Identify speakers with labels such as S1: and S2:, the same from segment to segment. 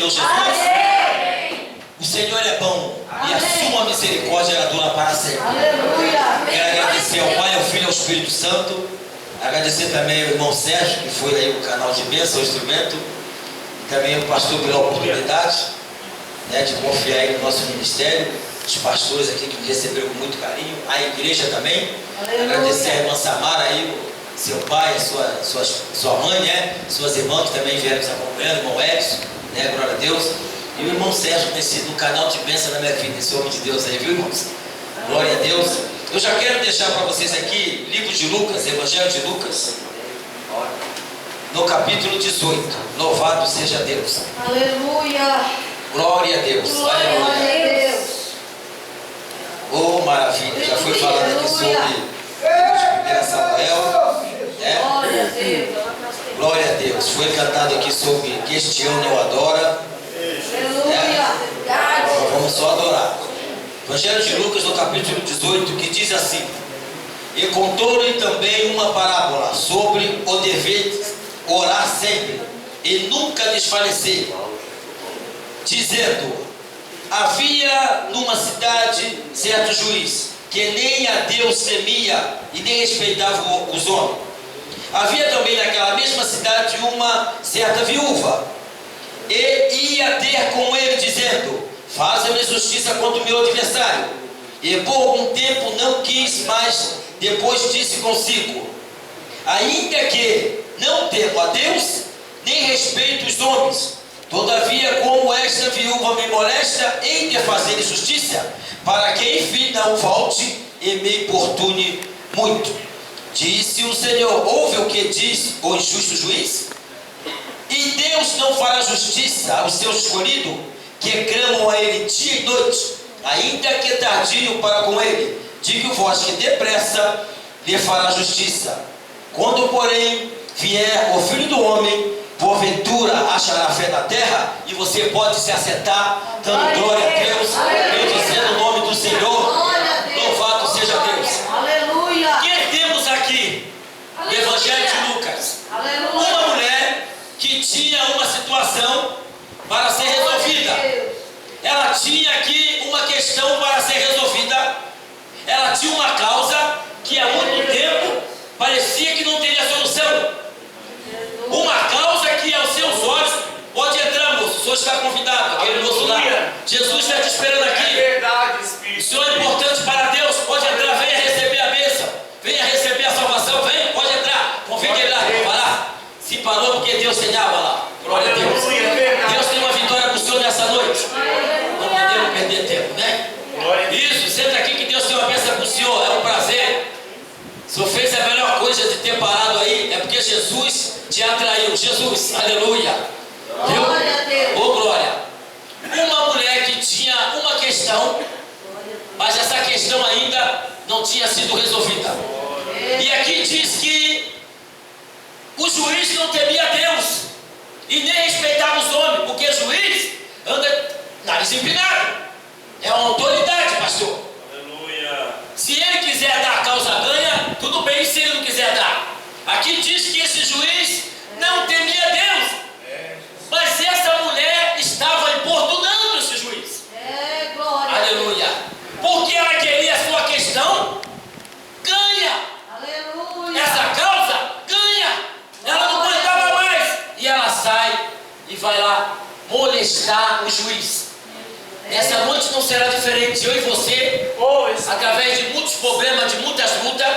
S1: Senhor Jesus? O Senhor é bom e a sua misericórdia ela dura para sempre. Quero agradecer ao Pai, ao Filho e ao Espírito Santo. Agradecer também ao irmão Sérgio, que foi aí o canal de bênção, o instrumento. E também ao pastor pela oportunidade, né, de confiar aí no nosso ministério. Os pastores aqui que me receberam com muito carinho. A igreja também. Agradecer a irmã Samara aí, seu pai, sua mãe, né? Suas irmãs que também vieram nos acompanhando, irmão Edson, né? Glória a Deus. E o irmão Sérgio no canal de bênção na minha vida, esse homem de Deus aí, viu, irmãos? Glória a Deus. Eu já quero deixar para vocês aqui, livro de Lucas, Evangelho de Lucas, no capítulo 18. Louvado seja Deus.
S2: Aleluia.
S1: Glória a Deus.
S2: Glória a Deus.
S1: Oh, maravilha. Já fui falando aqui sobre 1 Samuel. Né?
S2: Glória a Deus.
S1: Glória a Deus. Foi cantado aqui sobre que este ano eu adoro.
S2: Aleluia.
S1: Então, vamos só adorar. Evangelho de Lucas, no capítulo 18, que diz assim: e contou-lhe também uma parábola sobre o dever de orar sempre e nunca desfalecer, dizendo: havia numa cidade certo juiz, que nem a Deus temia e nem respeitava os homens. Havia também naquela mesma cidade uma certa viúva, e ia ter com ele, dizendo: faze-me justiça contra o meu adversário. E por algum tempo não quis, mas depois disse consigo: ainda que não temo a Deus, nem respeito os homens, todavia, como esta viúva me molesta, hei de fazer justiça, para que enfim não volte e me importune muito. Disse o Senhor: ouve o que diz o injusto juiz? E Deus não fará justiça aos seus escolhidos, que clamam a Ele dia e noite, ainda que tardio para com Ele. Digo-vos que depressa lhe fará justiça. Quando, porém, vier o Filho do Homem, porventura achará fé na terra? E você pode se assentar, dando glória a Deus, bendizendo o nome do Senhor. Louvado seja Deus.
S2: Aleluia.
S1: Quem temos aqui? No Evangelho de Lucas. Uma mulher que tinha uma situação para ser resolvida. Ela tinha aqui uma questão para ser resolvida. Ela tinha uma causa que há muito tempo parecia que não teria solução. Uma causa que aos seus olhos pode entrar, moço. O senhor está convidado, aquele moço lá. Jesus está te esperando aqui.
S3: É verdade, Espírito.
S1: O senhor é importante para Deus. Pode entrar, venha receber a bênção, venha receber a salvação. Vem, pode entrar. Convide ele lá, vai lá. Se parou porque Deus tem água lá. Glória a Deus. Deus tem uma vitória para o senhor nessa noite. Não podemos perder tempo, né? Isso, senta aqui que Deus tem uma bênção para o senhor. É um prazer. Se o senhor fez a melhor coisa de ter parado aí, é porque Jesus te atraiu. Jesus, aleluia.
S2: Glória a Deus.
S1: Ô, glória. Uma mulher que tinha uma questão, mas essa questão ainda não tinha sido resolvida. E aqui diz que o juiz não temia Deus e nem respeitava os homens, porque o juiz anda nariz empinado. É uma autoridade, pastor.
S3: Aleluia.
S1: Se ele quiser dar a causa ganha, tudo bem. Se ele não quiser dar, aqui diz que esse juiz não temia Deus, mas essa mulher estava importunando esse juiz.
S2: Glória.
S1: Aleluia. Porque ela queria a sua questão ganha.
S2: Aleluia.
S1: Essa causa ganha. Ela não aguentava mais. E ela sai e vai lá molestar o juiz. Essa noite não será diferente. Eu e você, através de muitos problemas, de muitas lutas,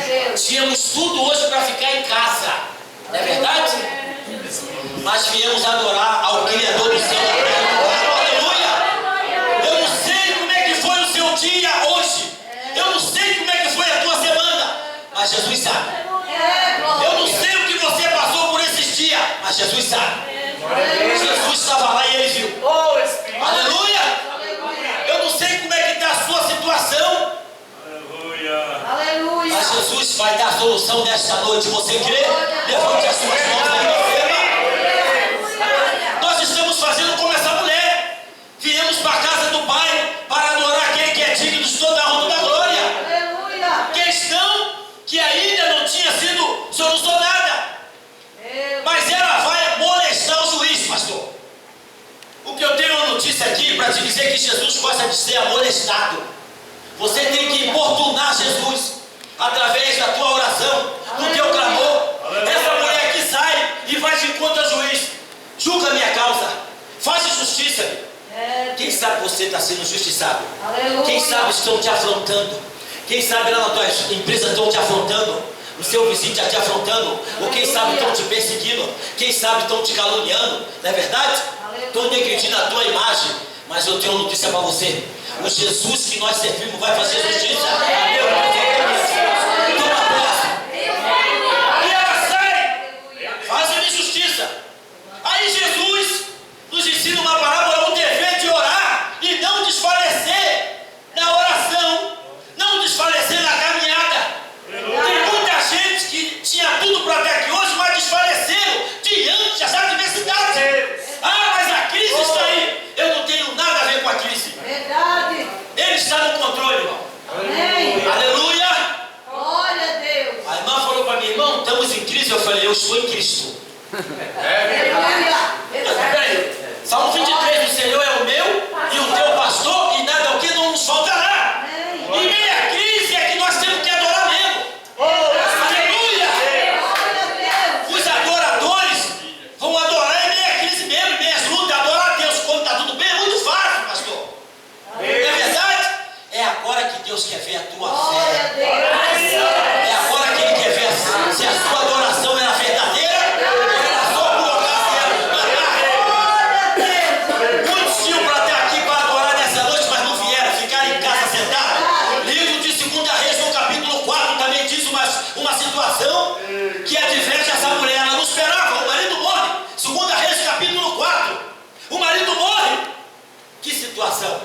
S2: Deus.
S1: tínhamos tudo hoje para ficar em casa. Não é verdade? Mas viemos adorar ao Criador do céu. Aleluia. Eu não sei como é que foi o seu dia hoje. Eu não sei como é que foi a tua semana. Mas Jesus sabe. Eu não sei o que você passou por esses dias. Mas Jesus sabe. Jesus estava lá e ele viu. Aleluia. Eu não sei como é que está a sua situação.
S2: Aleluia.
S1: Mas Jesus vai dar a solução nesta noite. Você crê? Levante as suas mãos aí. Nós estamos fazendo como essa mulher. Viemos para a casa do Pai para adorar aquele que é digno de toda a honra e da glória.
S2: Aleluia.
S1: Questão que ainda não tinha sido solucionada. Mas ela vai molestar o juiz, pastor. de dizer que Jesus gosta de ser amolestado. Você tem que importunar Jesus através da tua oração, do teu clamor. Essa mulher aqui sai e vai de encontro ao juiz. Julga a minha causa, faz justiça. Quem sabe você está sendo justiçado?
S2: Aleluia.
S1: Quem sabe estão te afrontando? Quem sabe lá na tua empresa estão te afrontando? O seu vizinho está te afrontando? Ou quem sabe estão te perseguindo? Quem sabe estão te caluniando? Não é verdade? Estão negligindo a tua imagem. Mas eu tenho uma notícia para você. O Jesus que nós servimos vai fazer justiça. Toma posse. E ela sai, fazendo justiça. Aí Jesus nos ensina uma parábola, o dever de orar e não desfalecer na oração, não desfalecer na caminhada. Tem muita gente que tinha tudo para estar aqui hoje, mas desfaleceram diante das adversidades. Ah, mas a crise está aí. Eu não tenho nada a ver com a crise.
S2: Verdade.
S1: Ele está no controle, irmão.
S2: Amém.
S1: Aleluia.
S2: Glória a Deus.
S1: A irmã falou para mim, irmão, estamos em crise. Eu falei, eu estou em Cristo.
S2: Aleluia.
S1: Peraí, Salmo 23, o Senhor é o meu e o teu pastor, e nada o que não nos faltará.
S2: Amém.
S1: Em meia crise é que nós temos que adorar mesmo. Aleluia.
S2: Glória a Deus.
S1: Os adoradores vão adorar em meia crise mesmo, em meias lutas. Adorar a Deus quando está tudo bem é muito fácil, pastor. Não é verdade? É agora que Deus quer ver a tua
S2: Glória a
S1: fé.
S2: Deus.
S1: É agora que Ele quer ver se a sua adoração era verdadeira ou era só por ocasião.
S2: Glória a Deus.
S1: Muitos tinham para estar aqui para adorar nessa noite, mas não vieram, ficaram em casa sentados. Livro de 2 Reis, no capítulo 4, também diz uma situação que adverte essa mulher. Ela não esperava, o marido morre. 2 Reis, capítulo 4. O marido morre. Que situação.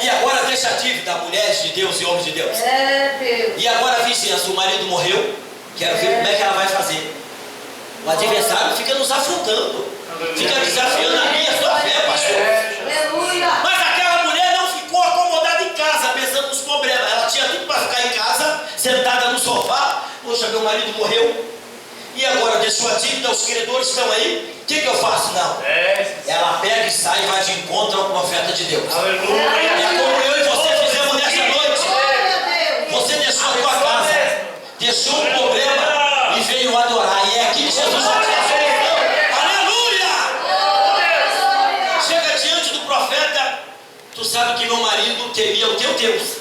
S1: E agora deixa a dívida, mulheres de Deus e homens de Deus.
S2: É Deus.
S1: E agora a vizinhança, o marido morreu. Quero ver como é que ela vai fazer. O adversário fica nos afrontando, fica desafiando a minha e a sua fé, pastor.
S2: Aleluia.
S1: Mas aquela mulher não ficou acomodada em casa, pensando nos problemas. Ela tinha tudo para ficar em casa, sentada no sofá. Poxa, meu marido morreu. E agora deixou a dívida, os credores estão aí. O que eu faço? Não. Ela pega e sai e vai de encontro ao profeta de Deus. É como eu e você fizemos nessa noite.
S2: Glória a Deus.
S1: Você deixou a tua casa, deixou um problema e veio adorar. E é aqui que Jesus vai te dar a solução. Aleluia! Chega diante do profeta. Tu sabe que meu marido temia o teu Deus.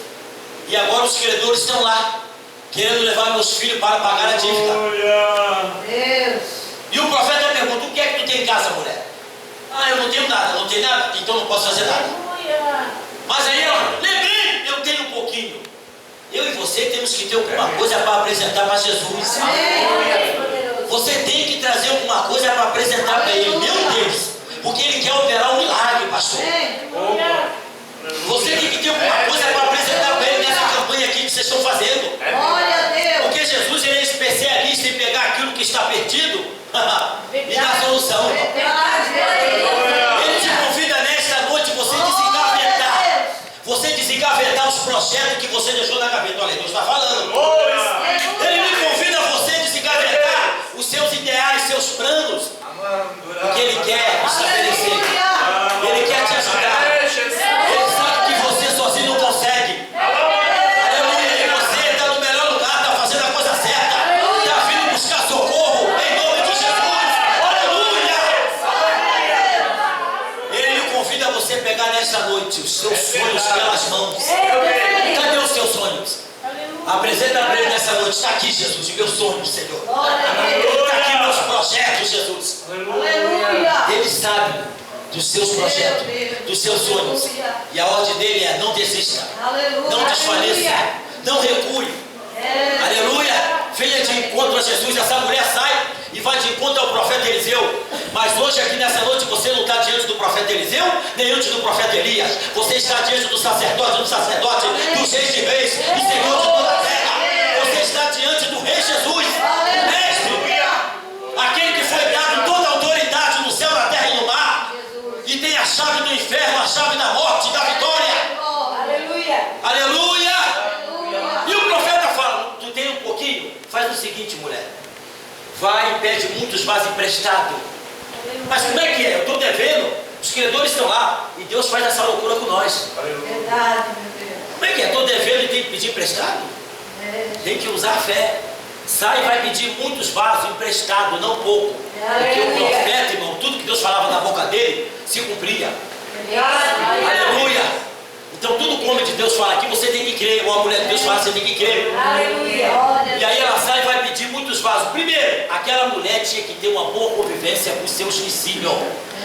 S1: E agora os credores estão lá, querendo levar meus filhos para pagar a dívida.
S2: Deus.
S1: E o profeta pergunta, o que é que tu tem em casa, mulher? Ah, eu não tenho nada, não tenho nada, então não posso fazer nada. Mas aí, ó, lembrei, eu tenho um pouquinho. Eu e você temos que ter alguma coisa para apresentar para Jesus. Você tem que trazer alguma coisa para apresentar para Ele, meu Deus, porque Ele quer operar um milagre, pastor. Você tem que ter alguma coisa para apresentar para Ele nessa campanha aqui que vocês estão fazendo.
S2: Glória a Deus.
S1: Porque Jesus ele é especialista em pegar aquilo que está perdido e dar solução. Ele te convida nesta noite você desengavetar. Você desengavetar os projetos que você deixou na gaveta. Olha, Deus está falando. Ele me convida a você desengavetar os seus ideais, seus planos. Porque Ele quer estabelecer. Ele quer te ajudar. Ele sabe que você sozinho não consegue. Aleluia. E você está no melhor lugar, está fazendo a coisa certa. Está vindo buscar socorro em nome de Jesus. Aleluia. Ele me convida a você pegar nesta noite os seus sonhos pelas mãos. Cadê os seus sonhos? Apresenta para Ele nessa noite. Está aqui, Jesus, os meus sonhos, Senhor. Está aqui meus projetos, Jesus. Ele sabe dos seus projetos, dos seus sonhos. E a ordem dele é: não desista, não desfaleça, não recue. Aleluia. Venha de encontro a Jesus. Essa mulher sai e vai de encontro ao profeta Eliseu. Mas hoje aqui nessa noite você não está diante do profeta Eliseu, nem diante do profeta Elias. Você está diante do sacerdote, dos reis de reis e Senhor de toda a terra. Você está diante do Rei Jesus, o Mestre, aquele que foi dado toda a autoridade no céu, na terra e no mar, e tem a chave do inferno, a chave da morte, da vitória. Aleluia. E o profeta fala: tu tem um pouquinho? Faz o seguinte, mulher, vai e pede muitos vasos emprestados. Mas como é que é? Eu estou devendo. Os credores estão lá e Deus faz essa loucura com nós.
S2: Verdade, meu Deus.
S1: Como é que é? Estou devendo e tem que pedir emprestado? Tem que usar fé. Sai e vai pedir muitos vasos emprestados, não pouco. Porque o profeta, irmão, tudo que Deus falava na boca dele se cumpria. Aleluia! Então tudo como de Deus fala aqui, você tem que crer. Ou a mulher de Deus fala, você tem que crer.
S2: Aleluia.
S1: E aí ela sai e vai pedir muitos vasos. Primeiro, aquela mulher tinha que ter uma boa convivência com os seus discípulos.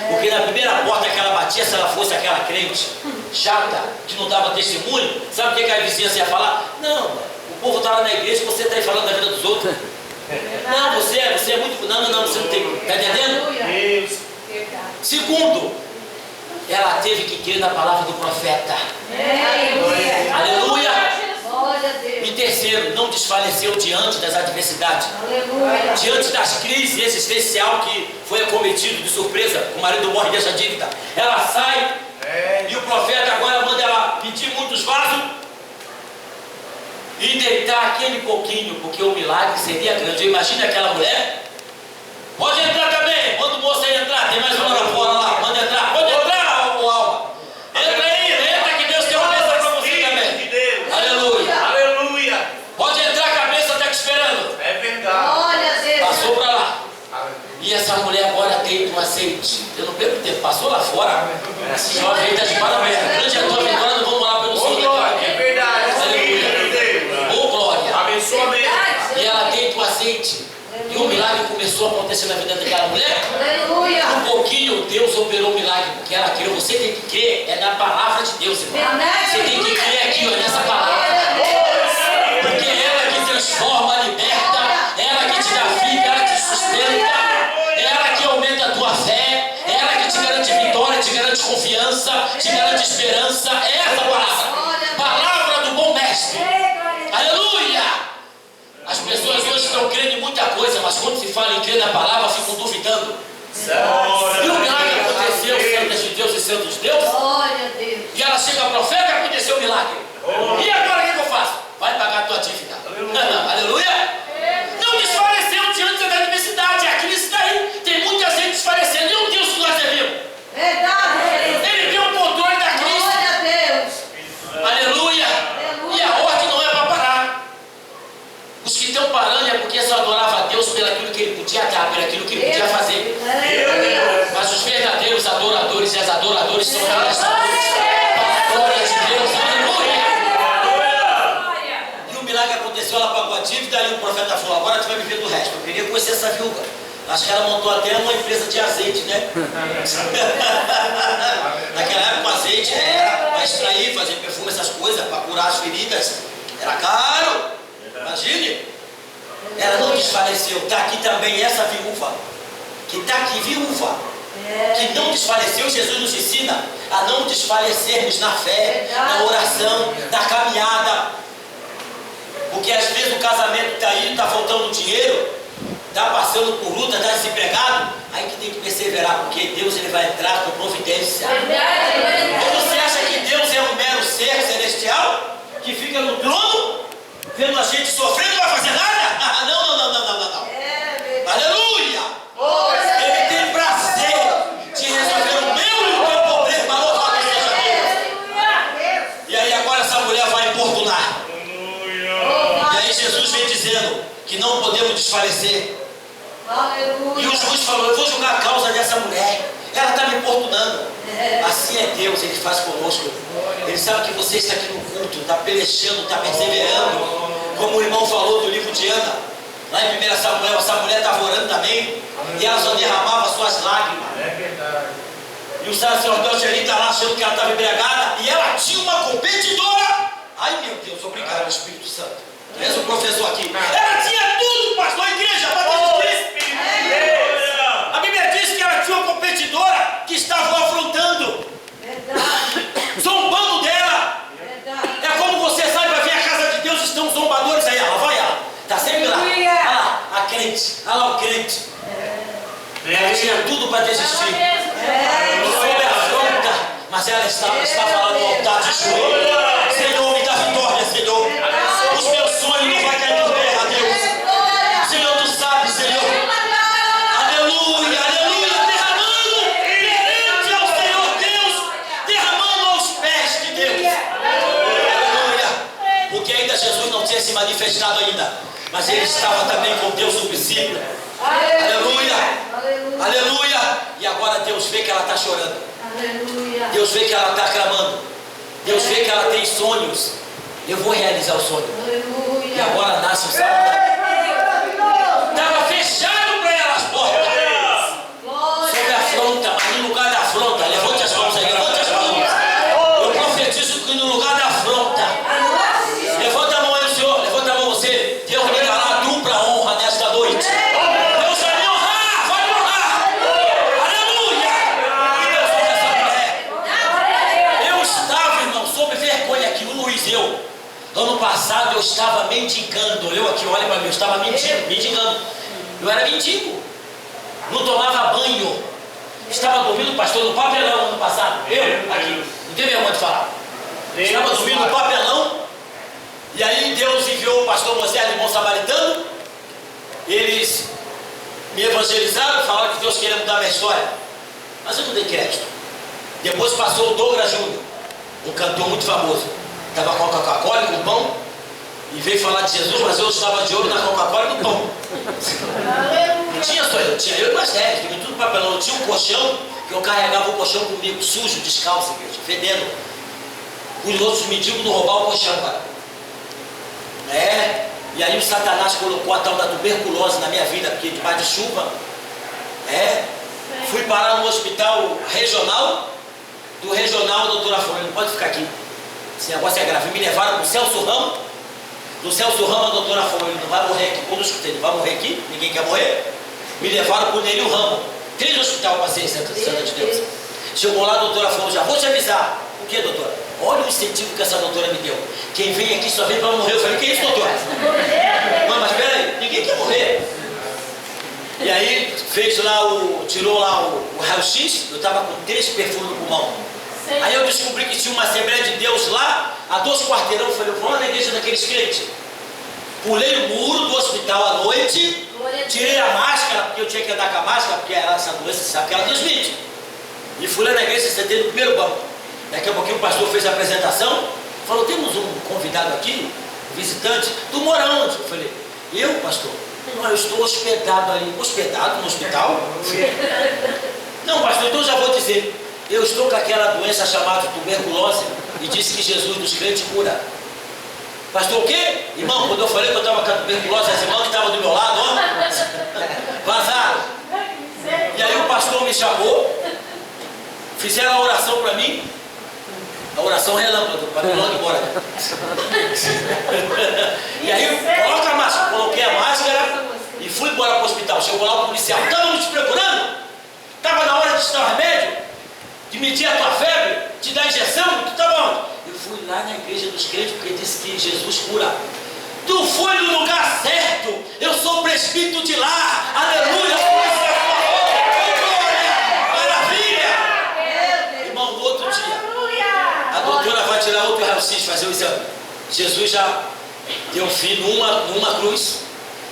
S1: Porque na primeira porta que ela batia, se ela fosse aquela crente chata, que não dava testemunho, sabe o que a vizinhança ia falar? Não, o povo está lá na igreja e você está aí falando da vida dos outros. Não, você é muito... Não, você não tem... Está entendendo?
S3: Deus.
S1: Segundo, ela teve que crer na palavra do profeta. Aleluia!
S2: Glória a Deus.
S1: E terceiro, não desfaleceu diante das adversidades.
S2: Aleluia.
S1: Diante das crises existencial que foi acometido de surpresa, o marido morre dessa dívida. Ela sai e o profeta agora manda ela pedir muitos vasos e deitar aquele pouquinho, porque o milagre seria grande. Imagina aquela mulher. Pode entrar também, manda o moço aí entrar, tem mais uma lá fora lá, manda entrar. Pode entrar, ô Alma. Entra aí, entra que Deus tem uma mesa para você também.
S3: De Deus.
S1: Aleluia.
S3: Aleluia.
S1: Pode entrar, a cabeça está te esperando.
S3: É verdade.
S2: Glória a Deus.
S1: Passou para lá. E essa mulher agora tem um azeite. Eu não perco tempo, passou lá fora. Só ajeita de parabéns. Grande é a tua vitória, não vamos orar pelo
S3: Ô,
S1: Senhor.
S3: glória. É verdade.
S1: Aleluia. Ô, glória.
S3: Abençoa mesmo.
S1: E ela deita o azeite. E o milagre começou a acontecer na vida daquela mulher.
S2: Aleluia.
S1: Um pouquinho Deus operou o milagre, porque ela creu. Você tem que crer, é na palavra de Deus, irmão. Você tem que crer aqui, ó, nessa palavra. Porque ela que transforma, liberta, ela que te dá vida, ela que te sustenta, ela que aumenta a tua fé, ela que te garante vitória, te garante confiança, te garante esperança. É essa palavra. Palavra do bom mestre. Aleluia! As pessoas hoje estão crendo em muita coisa, mas quando se fala em crer na palavra, ficam duvidando. E o milagre aconteceu, santas de Deus e santos de Deus.
S2: Glória a Deus.
S1: E ela chega ao profeta, aconteceu o milagre. E agora o que eu faço? Vai pagar a tua dívida. Aleluia! Não desfaleceu diante da adversidade. A crise está aí. Tem muita gente desfalecendo. E o Deus que nós servimos?
S2: Verdade.
S1: Ele tem o controle da crise.
S2: Glória a Deus.
S1: Aleluia! E a ordem não é para parar. Os que estão parando é porque só adorava a Deus pelaquilo que ele podia dar, pelaquilo que ele podia fazer.
S2: Aleluia.
S1: Mas os verdadeiros adoradores e as adoradoras são aquelas para a glória de Deus. Aleluia! E o milagre aconteceu, ela pagou a dívida e o profeta falou: agora tu vai viver do resto. Eu queria conhecer essa viúva. Acho que ela montou até uma empresa de azeite, né? Naquela época o azeite era para extrair, fazer perfume, essas coisas, para curar as feridas. Era caro. Imagine. Ela não desfaleceu. Está aqui também essa viúva. Que está aqui, viúva. Que não desfaleceu. Jesus nos ensina a não desfalecermos na fé, na oração, na caminhada. Porque às vezes o casamento está aí, está faltando dinheiro, está passando por luta, está desempregado. Aí que tem que perseverar, porque Deus ele vai entrar com providência. Ou você acha que Deus é um mero ser celestial que fica no trono, vendo a gente sofrendo, não vai fazer nada? Não. Aleluia! Ele tem prazer de resolver o meu e o teu problema. Louvado seja Deus! E aí agora essa mulher vai importunar. E aí Jesus vem dizendo que não podemos desfalecer. E o juiz falou: eu vou julgar a causa dessa mulher. Ela está me importunando. Assim é Deus, Ele faz conosco. Ele sabe que você está aqui no culto, está pelejando, está perseverando. Como o irmão falou do livro de Ana, lá em 1 Samuel, essa mulher estava orando também, e ela só derramava suas lágrimas. E o sacerdote ali está lá achando que ela estava embriagada, e ela tinha uma competidora. Ai meu Deus, obrigado Espírito Santo. Tu és o professor aqui. Ela tinha tudo, pastor, igreja, a Bíblia diz que ela tinha uma competidora que estava afrontando, zombando dela. É como você sai para ver a casa de Deus, estão zombadores aí, ela vai, ela está sempre lá. Olha lá, a crente, olha lá o crente. Ela tinha tudo para desistir. Sob a afronta, mas ela estava lá no altar de joelho. Senhor, me dá vitória, Senhor. Os meus sonhos não vão cair por terra, Deus. Senhor, tu sabes, Senhor. Aleluia, aleluia, derramando perante ao Senhor. manifestado ainda. Mas ele estava também com Deus no princípio. Aleluia!
S2: Aleluia.
S1: Aleluia! E agora Deus vê que ela está chorando.
S2: Aleluia.
S1: Deus vê que ela está clamando. Deus vê que ela tem sonhos. Eu vou realizar o sonho.
S2: Aleluia.
S1: E agora nasce o salmo. Estava fechado para ela as portas. Sobre a afronta, mas no lugar da afronta, levante as mãos aí, levante as mãos. Eu profetizo que no lugar da afronta, levanta a mão aí, Senhor, levanta a mão você. Deus lhe dará dupla honra nesta noite. Deus vai me honrar, vai me honrar. Aleluia! E Deus honra essa mulher. Eu estava, irmão, sob vergonha aqui, o Luiz, ano passado eu estava mendigando. Eu aqui, olha para mim, eu estava mendigando. Eu era mendigo. Não tomava banho. Estava dormindo, pastor, no papelão ano passado. Eu, aqui, não tem vergonha de falar. Estava dormindo no papelão. E aí Deus enviou o pastor Moisés de Bom Samaritano. Eles me evangelizaram, falaram que Deus queria mudar a minha história. Mas eu não dei crédito. Depois passou o Douglas Júnior, um cantor muito famoso. Estava com a Coca-Cola e com o pão. E veio falar de Jesus, mas eu estava de olho na Coca-Cola e no pão. Não tinha só eu, tinha eu e mais 10, porque tudo papelão. Eu tinha um colchão, que eu carregava o colchão comigo, sujo, descalço, fedendo. Os outros mendigos não roubavam o colchão, cara. E aí o Satanás colocou a tal da tuberculose na minha vida, porque debaixo de chuva. Fui parar no hospital regional. Do regional, a doutora falou, não pode ficar aqui. Esse negócio é grave. Me levaram para o Celso Ramos. Do Celso Ramos, a doutora falou, ele não vai morrer aqui. Quando eu escutei, ele vai morrer aqui, ninguém quer morrer. Me levaram para o Nélio Ramos. 3 hospitais, passei em Santa de Deus. Chegou lá, a doutora falou, já vou te avisar. O que, doutora? Olha o incentivo que essa doutora me deu. Quem vem aqui só vem para morrer. Eu falei, que isso, doutora? Não, mas peraí, ninguém quer morrer. E aí, fez lá tirou lá o raio-x, eu estava com 3 perfumes no pulmão. Aí eu descobri que tinha uma Assembleia de Deus lá, a 2 quarteirão. Eu falei, eu vou lá na igreja daqueles crentes. Pulei o muro do hospital à noite, tirei a máscara, porque eu tinha que andar com a máscara, porque era essa doença, sabe que ela transmite. E fui lá na igreja, sentei no primeiro banco. Daqui a pouquinho o pastor fez a apresentação, falou, temos um convidado aqui, um visitante, tu mora onde? Eu falei, eu, pastor? Não, eu estou hospedado ali. Hospedado no hospital? Não, pastor, então eu já vou dizer. Eu estou com aquela doença chamada tuberculose e disse que Jesus dos crentes cura. Pastor, o quê? Irmão, quando eu falei que eu estava com a tuberculose, as irmãs que estavam do meu lado, ó, vazaram. E aí o pastor me chamou, fizeram a oração para mim, a oração relâmpago, para ir logo embora. E aí, coloca a máscara, coloquei a máscara e fui embora para o hospital. Chegou lá o policial, estávamos te procurando? Estava na hora de te dar o remédio? De medir a tua febre, te dar injeção, tu estava onde? Eu fui lá na igreja dos crentes, porque disse que Jesus cura. Tu foi no lugar certo, eu sou presbítero de lá, aleluia, maravilha. Irmão, no outro dia, a doutora vai tirar outro raio-x, fazer o exame. Jesus já deu fim numa cruz.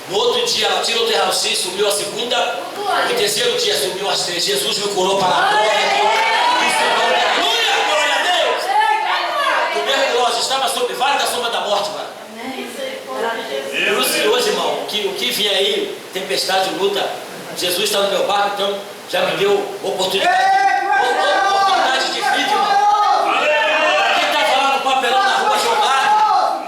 S1: No outro dia ela tirou outro raio-x, sumiu a segunda. No terceiro dia sumiu as 3. Jesus me curou para a glória. Aleluia, glória a Deus. Tuberculose, estava sob vale da sombra da morte, mano. Por isso que hoje, irmão, o que vier aí, tempestade, luta, Jesus está no meu barco, então já me deu oportunidade de vida, irmão. Quem estava lá no papelão na rua jogado,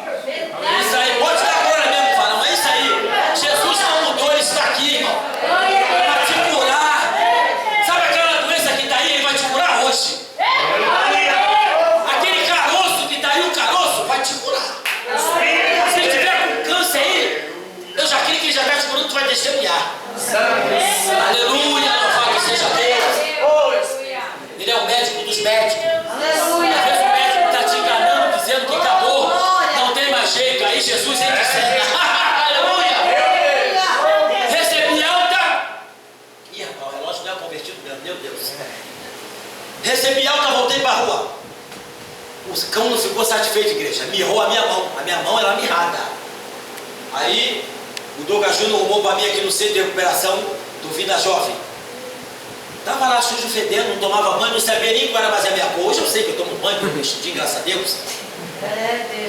S1: isso aí, pode estar agora mesmo, varão, é isso aí. Jesus não mudou, ele está aqui, irmão, para te curar. Sabe aquela doença que está aí, ele vai te curar hoje. Aquele caroço que está aí, o caroço vai te curar. Se tiver com câncer aí, eu já creio que ele já está te curando, tu vai testemunhar. Aleluia, louvado seja Deus. Ele é o médico dos médicos. Às vezes o médico está te enganando, dizendo que acabou, não tem mais jeito. Aí Jesus entra e cena. Aleluia. Recebi alta. Ih, rapaz, o relógio não é convertido mesmo, meu Deus. Recebi alta, voltei para a rua. O cão não ficou satisfeito, igreja. Mirrou a minha mão. A minha mão era mirrada. Aí o Douglas Júnior arrumou para mim aqui no centro de recuperação do Vida Jovem. Estava lá sujo, fedendo, não tomava banho, não sabia nem qual era mais a minha cor. Hoje eu sei que eu tomo banho, eu vestidinho, graças a Deus.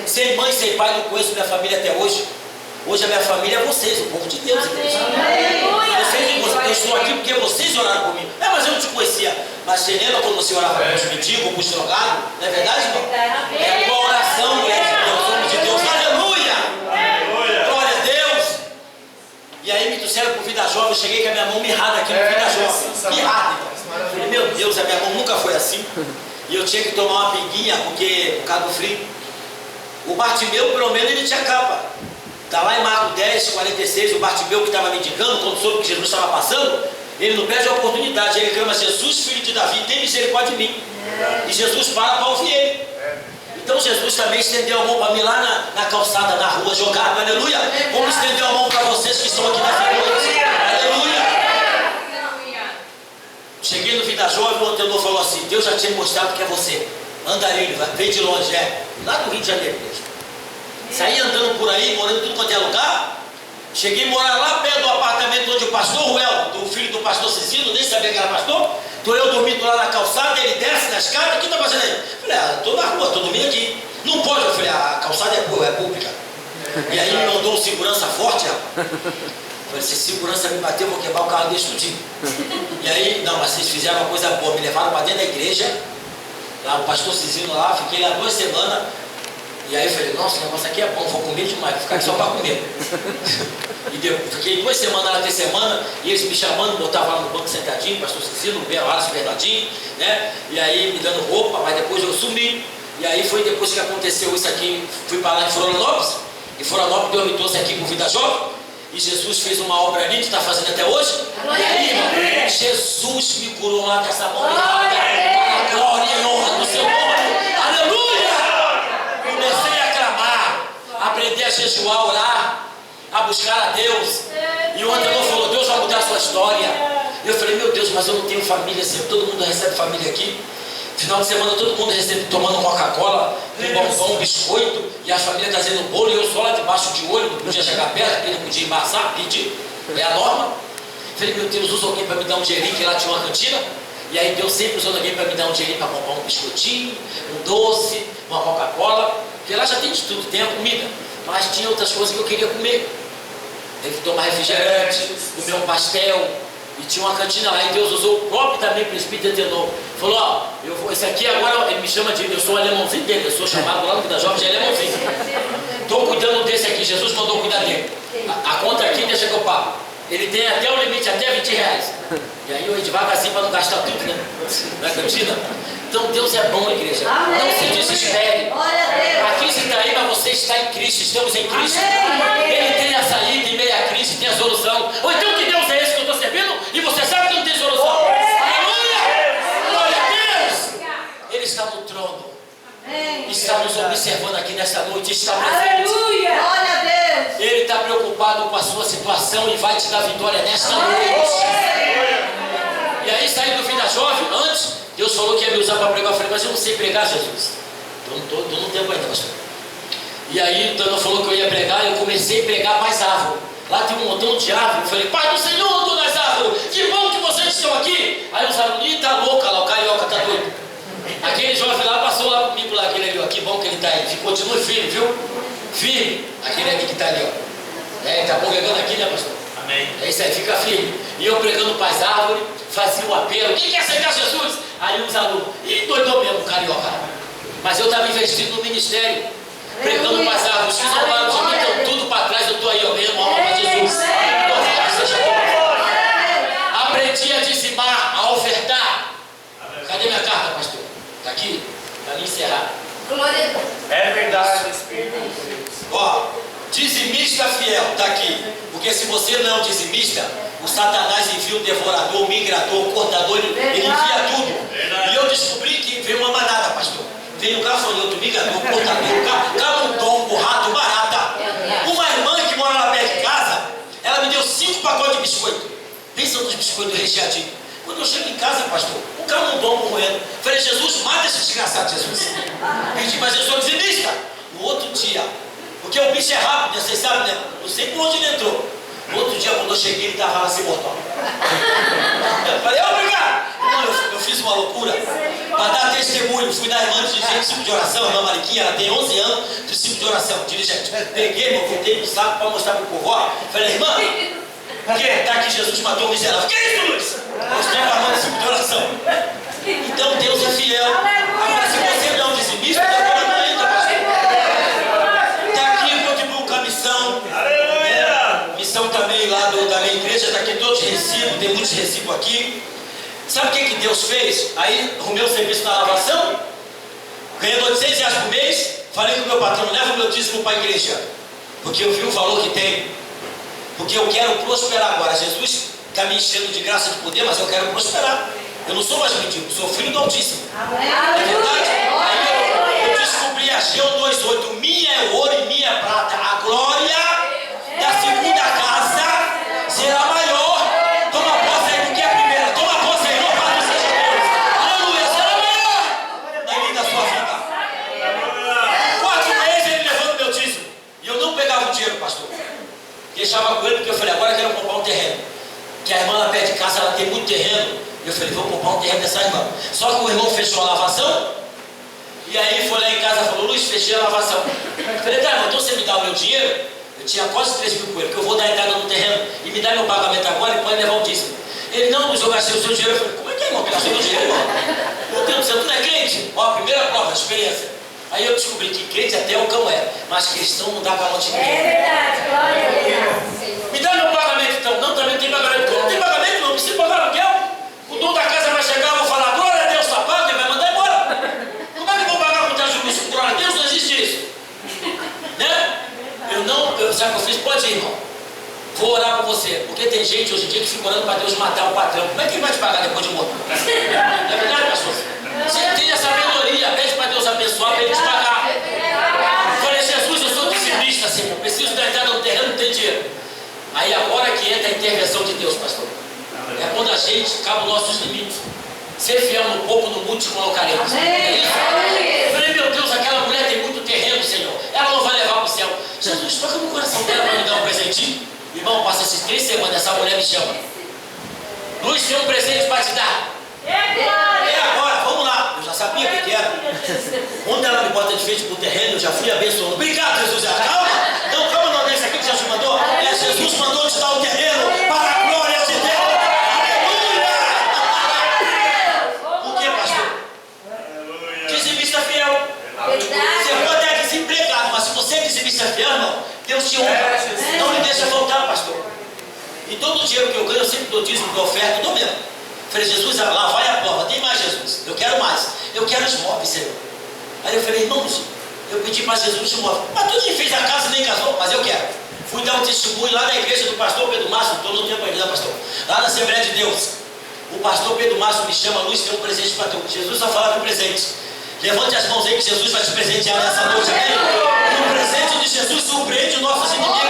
S1: Sem mãe, sem pai, não conheço minha família até hoje. Hoje a minha família é vocês, o povo de Deus, igreja. Eu estou aqui porque vocês oraram por mim. Mas eu não te conhecia. Mas você lembra quando você orava para os mendigos, para os drogados? Não é verdade, irmão? É a tua oração, mulher de Deus, homem de Deus. Aleluia! Glória a Deus! E aí me trouxeram para o Vida Jovem. Eu cheguei com a minha mão mirrada aqui no Vida Jovem. Mirrada. Eu falei, meu Deus, a minha mão nunca foi assim. E eu tinha que tomar uma pinguinha, porque por causa do frio. O Bartimeu, pelo menos, ele tinha capa. Está lá em Marcos 10, 46, o Bartimeu que estava mendigando, quando soube que Jesus estava passando, ele não perde a oportunidade, ele clama, Jesus, filho de Davi, tem misericórdia de mim. E Jesus para ouvir ele. Então Jesus também estendeu a mão para mim lá na calçada, na rua, jogado, aleluia. Como estendeu a mão para vocês que estão aqui nessa noite, aleluia. Cheguei no Vida Jovem, o antenor falou assim, Deus já tinha mostrado que é você. Anda ali, vem de longe, lá do Rio de Janeiro mesmo. Saí andando por aí, morando em tudo quanto é lugar. Cheguei a morar lá perto do apartamento onde o pastor Ruel, do filho do pastor Cecílio, nem sabia que era pastor. Estou eu dormindo lá na calçada, ele desce na escada, o que está fazendo aí? Falei, estou na rua, estou dormindo aqui. Não pode, eu falei, a calçada é pública. E aí me mandou um segurança forte, rapaz. Falei, se segurança me bater, eu vou quebrar o carro desse tudinho. E aí, não, mas vocês fizeram uma coisa boa, me levaram para dentro da igreja. Lá o pastor Cecílio lá, fiquei lá 2 semanas. E aí eu falei, nossa, o negócio aqui é bom, vou comer demais, vou ficar aqui só para comer. E fiquei 2 semanas lá, 3 semanas, e eles me chamando, botavam lá no banco sentadinho, pastor Cecílio, no Belas Verdadinho, né? E aí me dando roupa, mas depois eu sumi. E aí foi depois que aconteceu isso aqui, fui para lá em Florianópolis, e Florianópolis Deus me trouxe aqui com Vida Jovem, e Jesus fez uma obra ali que está fazendo até hoje. E aí, irmão, Jesus me curou lá com essa mão mirrada, para a glória e honra do seu nome. Aleluia! Comecei a clamar, aprender a jejuar, orar, a buscar a Deus. E o antenor falou, Deus vai mudar a sua história. E eu falei, meu Deus, mas eu não tenho família, assim, todo mundo recebe família aqui. Final de semana todo mundo recebe tomando Coca-Cola, um bombom, um biscoito, e a família trazendo bolo, e eu só lá debaixo de olho, não podia chegar perto, porque não podia embaçar, pedir, é a norma. Falei, meu Deus, usa alguém para me dar um dinheirinho, que lá tinha uma cantina. E aí Deus sempre usando alguém para me dar um dinheirinho para comprar um biscoitinho, um doce, uma Coca-Cola, porque lá já tem de tudo, tem a comida, mas tinha outras coisas que eu queria comer. Teve que tomar refrigerante, comer um pastel, e tinha uma cantina lá, e Deus usou o próprio também presbítero antenor. Falou, ó, esse aqui agora, ele me chama de, eu sou o alemãozinho dele, eu sou chamado lá no Vida Jovem de alemãozinho. Estou cuidando desse aqui, Jesus mandou cuidar dele. A conta aqui deixa que eu pago. Ele tem até o limite, até 20 reais. E aí eu ia devagarzinho para não gastar tudo, né? Na cantina. Então Deus é bom, igreja.
S2: Amém.
S1: Não se desespere. A crise está aí, mas você está em Cristo. Estamos em Cristo. Ele tem a saída em meio à crise, tem a solução. Ou então que Deus é esse que eu estou servindo e você sabe que não tem solução. Aleluia! Glória a Deus! Ele está no trono. Está nos observando aqui nesta noite. Está presente.
S2: Glória a Deus!
S1: Ele está preocupado com a sua situação e vai te dar vitória nesta noite. E aí, saindo do Vida Jovem, antes, Deus falou que ia me usar para pregar. Eu falei, mas eu não sei pregar, Jesus. Eu não tenho ainda, pastor. E aí, o Dona falou que eu ia pregar, eu comecei a pregar mais árvore. Lá tem um montão de árvore. Eu falei, Pai do Senhor, andou nas árvores. Que bom que vocês estão aqui. Aí os alunos, tá louca lá, o carioca tá doido. Aquele jovem lá passou lá comigo, lá, aquele ali, ó. Que bom que ele está aí. Continue firme, viu? Firme. Aquele ali que está ali, ó. Ele está congregando aqui, né, pastor?
S3: Amém.
S1: É isso aí, fica firme. E eu pregando para as árvores, fazia o apelo. Quem quer aceitar Jesus? Aí os alunos, ih, doidou mesmo, carioca. Mas eu estava investindo no ministério, pregando para as árvores. Que zombaram de mim, estão tudo para trás. Eu estou aí, ó, mesmo, alma para Jesus. Aprendi a dizimar, a ofertar. Cadê minha carta, pastor? Está aqui? Para me encerrar.
S2: Glória a Deus.
S3: É verdade, Espírito de Deus.
S1: Ó, dizimista fiel, está aqui. Porque se você não é um dizimista, o Satanás envia um devorador, um migrador, um cortador, ele envia tudo.
S3: Verdade.
S1: E eu descobri que veio uma manada, pastor. Veio um gafanhoto, migrador, cortador, camundongo, rato, barata. Uma irmã que mora lá perto de casa, ela me deu 5 pacotes de biscoito. Pensa nos biscoitos recheadinhos. Quando eu chego em casa, pastor, um camundongo morrendo. Falei, Jesus, mata esse desgraçado, Jesus. Pedi, mas eu sou dizimista. No outro dia, porque o bicho é rápido, né? Vocês sabem, né? Não sei por onde ele entrou. No outro dia, quando eu cheguei, ele estava lá sem botão. Eu falei, obrigado! Não, eu fiz uma loucura para dar testemunho. Fui na irmã de gente de oração, a irmã Mariquinha, ela tem 11 anos. discípulo de oração, dirigente. Peguei, voltei no saco para mostrar para o povo. Ó, falei, irmã, que tá aqui Jesus matou o miserável. Que é isso, Luiz? Mostrei para a irmã discípulo de oração. Então Deus é fiel. Agora, se você não é um dizimista, está orando ainda, pastor. Está aqui, contribui com a missão. Missão também lá da minha igreja, está aqui todos recibos, tem muitos recibos aqui. Sabe o que Deus fez? Aí arrumei o serviço na lavação, ganhei R$800 por mês. Falei com o meu patrão, leva o meu dízimo para a igreja, porque eu vi o valor que tem, porque eu quero prosperar agora. Jesus está me enchendo de graça de poder, mas eu quero prosperar. Eu não sou mais mendigo, sou filho do Altíssimo. É verdade? Aí eu descobri a Ageu 2:8, minha é ouro e minha é prata, a glória da segunda casa será maior. Toma posse aí do que a primeira. Toma posse aí, louvado seja Deus. Aleluia, será maior na vida da sua vida. 4 meses ele levando meu dízimo. E eu não pegava o dinheiro, pastor. Deixava com ele, porque eu falei, agora eu quero comprar um terreno. Que a irmã lá perto de casa, ela tem muito terreno. Eu falei, vou comprar um terreno dessa irmã. Só que o irmão fechou a lavação. E aí foi lá em casa e falou, Luiz, fechei a lavação. Eu falei, cara, então você me dá o meu dinheiro? Eu tinha quase 3 mil com ele, que eu vou dar entrada no terreno e me dá meu pagamento agora e pode levar o dízimo. Ele, não, Luiz, eu gastei o seu dinheiro. Eu falei, como é que é, irmão? Que gastou meu dinheiro, irmão? Meu Deus do céu, tu não é crente? Ó, a primeira prova, a experiência. Aí eu descobri que crente até o cão é, mas cristão não dá calote em
S2: É verdade, glória a Deus.
S1: Me dá meu pagamento então. Não, também não tem pagamento. Não tem pagamento, não precisa pagar aluguel. O dono da casa vai chegar, eu vou falar, glória a Deus, está pago, ele vai mandar embora. Como é que eu vou pagar com juros com glória a Deus? Não existe isso. Né? Sabe o que eu fiz? Pode ir, irmão. Vou orar por você. Porque tem gente hoje em dia que fica orando para Deus matar o patrão. Como é que ele vai te pagar depois de morto? Não é verdade, pastor? Você tem essa sabedoria, pede para Deus abençoar para ele te pagar. Falei, Jesus, eu sou dizimista, Senhor. Preciso da entrada no terreno, não tem dinheiro. Aí agora que entra a intervenção de Deus, pastor. É quando a gente acaba os nossos limites. Ser fiel no pouco, no muito te colocaremos. É isso? Eu falei, meu Deus, aquela mulher tem muito terreno, Senhor. Ela não vai levar para o céu. Jesus, toca no coração dela para me dar um presentinho. Irmão, passa essas 3 semanas, essa mulher me chama. Luiz, tem um presente para te dar. É agora, vamos lá. Eu já sabia o que era. Quando ela me bota de frente para o terreno, eu já fui abençoando. Obrigado, Jesus. Calma. Não, calma, não. Esse aqui que Jesus mandou. É, Jesus mandou te dar o terreno para a glória de Deus. Dizimista fiel. Você pode estar desempregado, mas se você é dizimista fiel, irmão, Deus te honra. Não me deixa voltar, pastor. E todo o dinheiro que eu ganho, eu sempre dou dízimo de oferta, eu dou mesmo. Falei, Jesus, lá vai a prova, tem mais, Jesus. Eu quero mais. Eu quero os móveis, Senhor. Aí eu falei, irmãos, eu pedi para Jesus os móveis. Mas tu nem fez a casa, nem casou, mas eu quero. Fui dar um testemunho lá na igreja do pastor Pedro Márcio, estou no tempo ainda, pastor. Lá na Assembleia de Deus. O pastor Pedro Márcio me chama, Luiz, tem um presente para tu. Jesus só falava em presente. Levante as mãos aí que Jesus vai te presentear nessa noite. O presente de Jesus surpreende os nossos inimigos.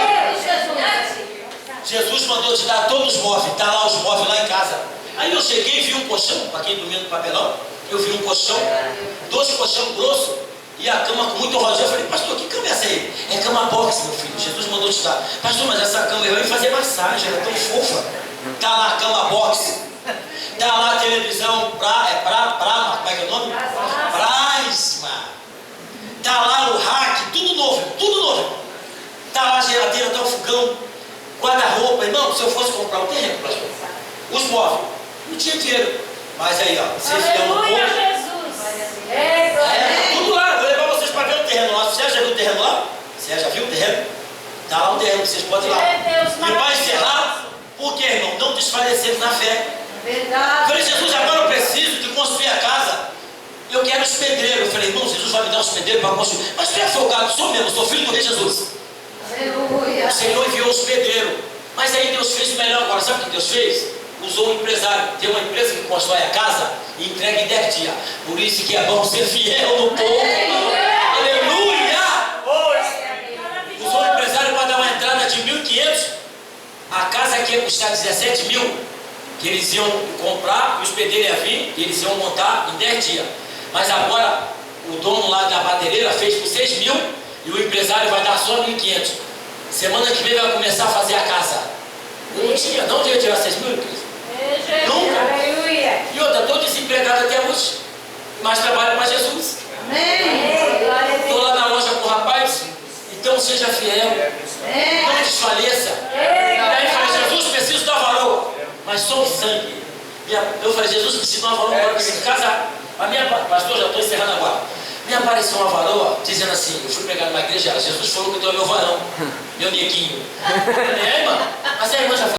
S1: Jesus mandou te dar todos os móveis. Está lá os móveis lá em casa. Aí eu cheguei e vi um colchão, para quem dormia no papelão. Eu vi um colchão, 2 colchão grosso e a cama com muito rodinho. Eu falei, pastor, que cama é essa aí? É cama box, meu filho. Jesus mandou te dar. Pastor, mas essa cama eu ia fazer massagem, ela é tão fofa. Está lá a cama box. Está lá a televisão, como é que é o nome? Prisma. Está lá o rack, tudo novo, tudo novo. Está lá a geladeira, está o fogão, guarda-roupa. Irmão, se eu fosse comprar um terreno, pastor, os móveis, não tinha dinheiro. Mas aí, ó, vocês fiam no pouco. Tudo lá, vou levar vocês para ver o terreno lá. Você já viu o terreno lá? Você já viu o terreno? Está lá o terreno, vocês podem ir lá. E vai encerrar, porque, irmão, não desfalecendo na fé.
S2: Verdade.
S1: Falei, Jesus, agora eu preciso de construir a casa. Eu quero os pedreiros. Eu falei, irmão, Jesus vai me dar os pedreiros para construir. Mas tu é folgado, sou mesmo, sou filho do rei Jesus.
S2: Aleluia.
S1: O Senhor enviou os pedreiros. Mas aí Deus fez o melhor agora. Sabe o que Deus fez? Usou um empresário. Tem uma empresa que constrói a casa e entrega em 10 dias. Por isso que é bom ser fiel no povo. Aleluia! Usou um empresário para dar uma entrada de 1.500. A casa aqui ia custar 17 mil. Que eles iam comprar, e os pedreiros iam vir, e eles iam montar em 10 dias. Mas agora, o dono lá da madeireira fez por 6 mil, e o empresário vai dar só 1.500. Semana que vem vai começar a fazer a casa. Não tinha, não tinha tirar 6 mil, Cris? Nunca.
S2: Aleluia.
S1: E outra, estou desempregado até hoje, mas trabalho para Jesus.
S2: Amém.
S1: Estou lá na loja com o rapaz, Israel. Não desfaleça. Daí eu falei, Jesus, preciso da varoa. Mas só o sangue. Eu falei, Jesus, preciso de uma varoa agora para me casar. A minha, pastor, já estou encerrando agora. Me apareceu uma varoa dizendo assim, eu fui pregar numa igreja, Jesus falou que eu é meu varão, meu neguinho. É, irmã? Mas a irmã já